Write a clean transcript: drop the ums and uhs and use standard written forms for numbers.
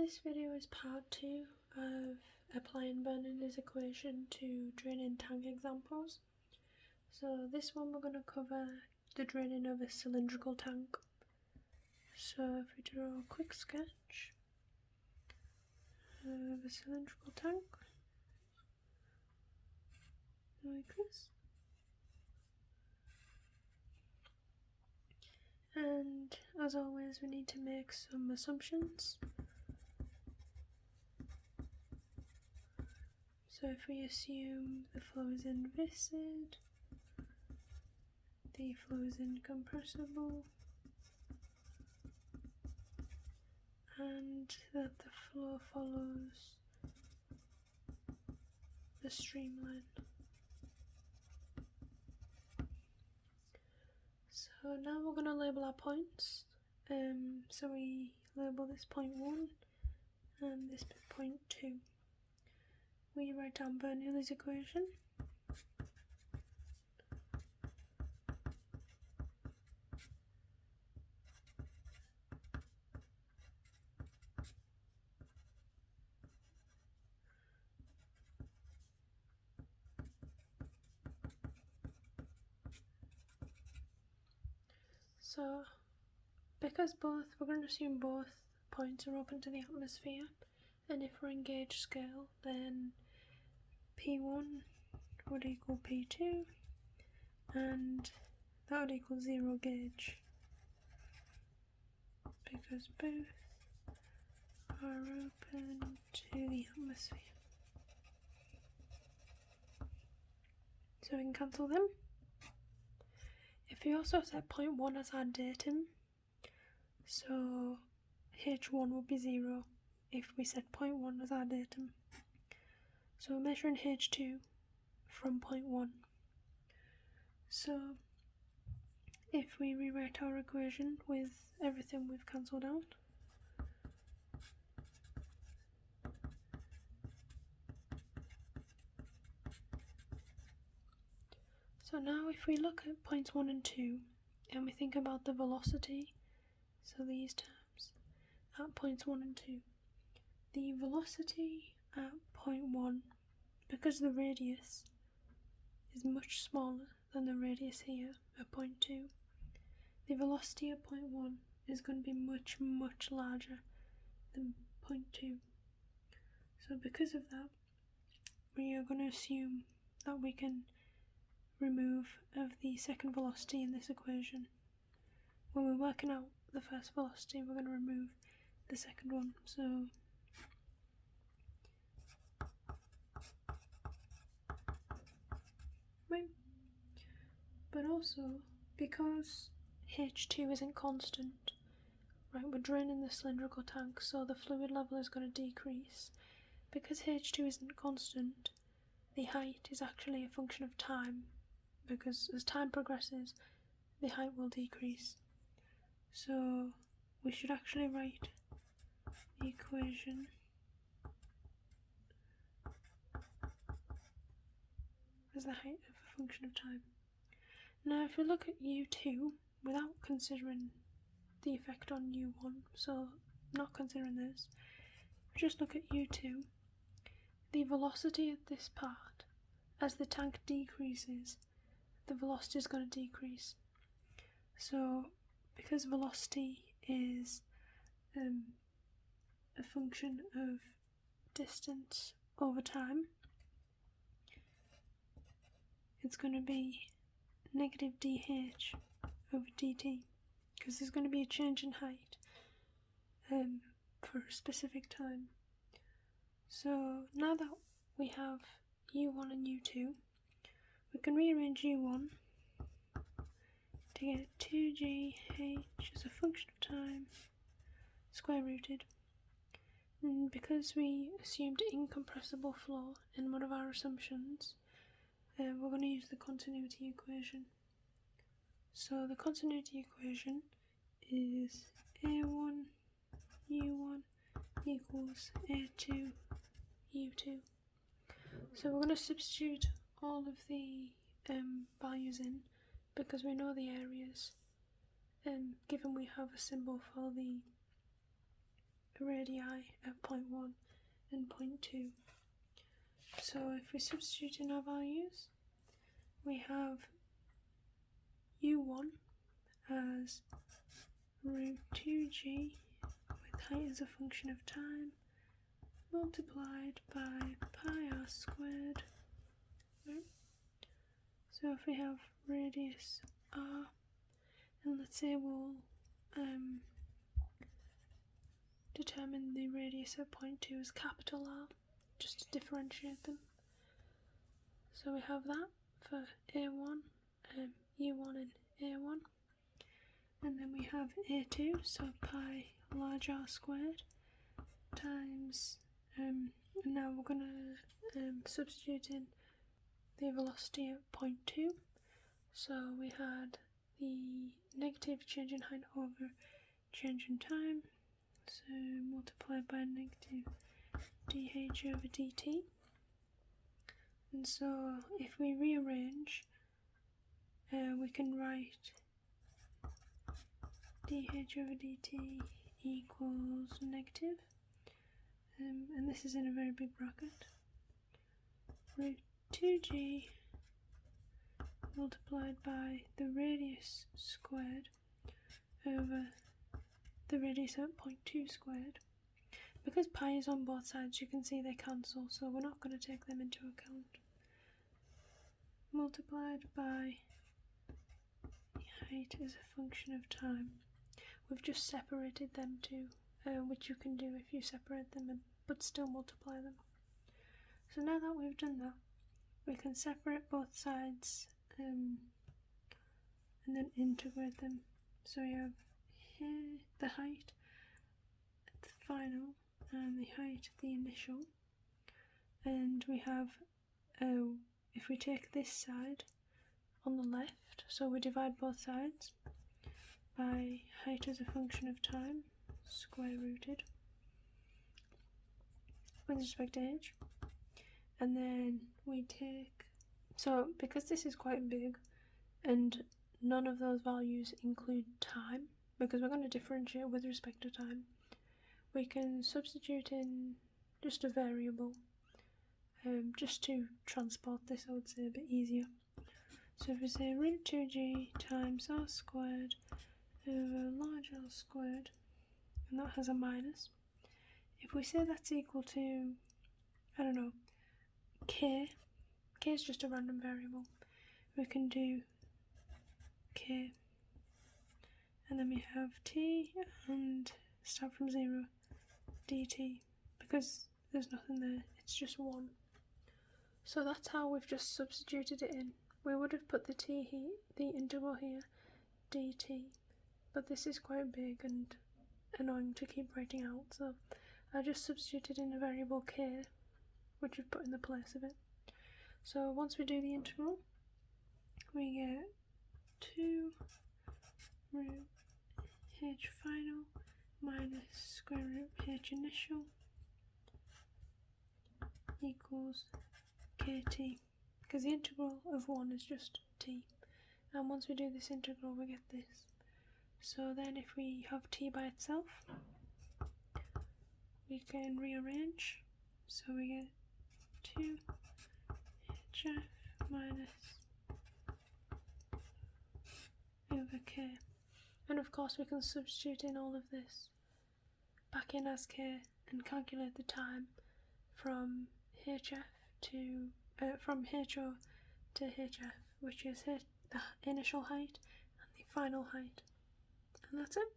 This video is part 2 of applying Bernoulli's equation to draining tank examples. So this one we're going to cover the draining of a cylindrical tank. So if we draw a quick sketch of a cylindrical tank, like this. And as always we need to make some assumptions. So if we assume the flow is inviscid, the flow is incompressible, and that the flow follows the streamline. So now we're going to label our points. So we label this point 1 and this point 2. We write down Bernoulli's equation. So because we're going to assume both points are open to the atmosphere, and if we're in gauge scale, then P1 would equal P2 and that would equal 0 gauge because both are open to the atmosphere. So we can cancel them. If we also set point 1 as our datum, so H1 would be 0 if we set point 1 as our datum. So we're measuring H2 from point 1. So if we rewrite our equation with everything we've cancelled out, so now if we look at points 1 and 2 and we think about the velocity, so these terms at points 1 and 2, the velocity at point 1, because the radius is much smaller than the radius here at point 2, the velocity at point 1 is going to be much larger than point 2. So because of that, we are going to assume that we can remove of the second velocity in this equation. When we're working out the first velocity, we're going to remove the second one. So but also because H2 isn't constant, right, we're draining the cylindrical tank, so the fluid level is going to decrease. Because H2 isn't constant, the height is actually a function of time, because as time progresses, the height will decrease. So we should actually write the equation as the height of a function of time. Now if we look at U2 without considering the effect on U1, so not considering this, just look at U2, the velocity at this part, as the tank decreases, the velocity is going to decrease. So because velocity is a function of distance over time, it's going to be negative dH over dt, because there's going to be a change in height for a specific time. So now that we have U1 and U2, we can rearrange U1 to get 2gh as a function of time square rooted. And because we assumed incompressible flow in one of our assumptions, we're going to use the continuity equation. So the continuity equation is A1 U1 equals A2 U2. So we're going to substitute all of the values in, because we know the areas, given we have a symbol for the radii at 0.1 and 0.2. So if we substitute in our values, we have u1 as root 2g with height as a function of time multiplied by pi r squared. Right. So if we have radius r, and let's say we'll determine the radius at 0.2 as capital R, just to differentiate them. So we have that for A1, E1 and A1, and then we have A2, so pi large R squared times, now we're going to substitute in the velocity at 0.2, so we had the negative change in height over change in time, so multiplied by negative dh over dt. And so if we rearrange, we can write dh over dt equals negative, and this is in a very big bracket, root 2g multiplied by the radius squared over the radius at 0.2 squared. Because pi is on both sides, you can see they cancel, so we're not going to take them into account. Multiplied by height as a function of time. We've just separated them two, which you can do if you separate them but still multiply them. So now that we've done that, we can separate both sides and then integrate them. So we have here the height at the final and the height at the initial, and we have, if we take this side on the left, so we divide both sides by height as a function of time square rooted with respect to h, and then we take, so because this is quite big and none of those values include time, because we're going to differentiate with respect to time, we can substitute in just a variable, just to transport this, I would say, a bit easier. So if we say root 2g times r squared over large R squared, and that has a minus, if we say that's equal to, I don't know, k is just a random variable, we can do k, and then we have t and start from 0 dt, because there's nothing there, it's just 1. So that's how we've just substituted it in. We would have put the t here, the integral here, dt, but this is quite big and annoying to keep writing out, so I just substituted in a variable k, which we've put in the place of it. So once we do the integral, we get 2 root h final minus square root h initial equals kt, because the integral of 1 is just t, and once we do this integral we get this. So then if we have t by itself, we can rearrange, so we get 2 hf minus over k, and of course we can substitute in all of this back in as k and calculate the time from hf to from ho to hf, which is the initial height and the final height, and that's it.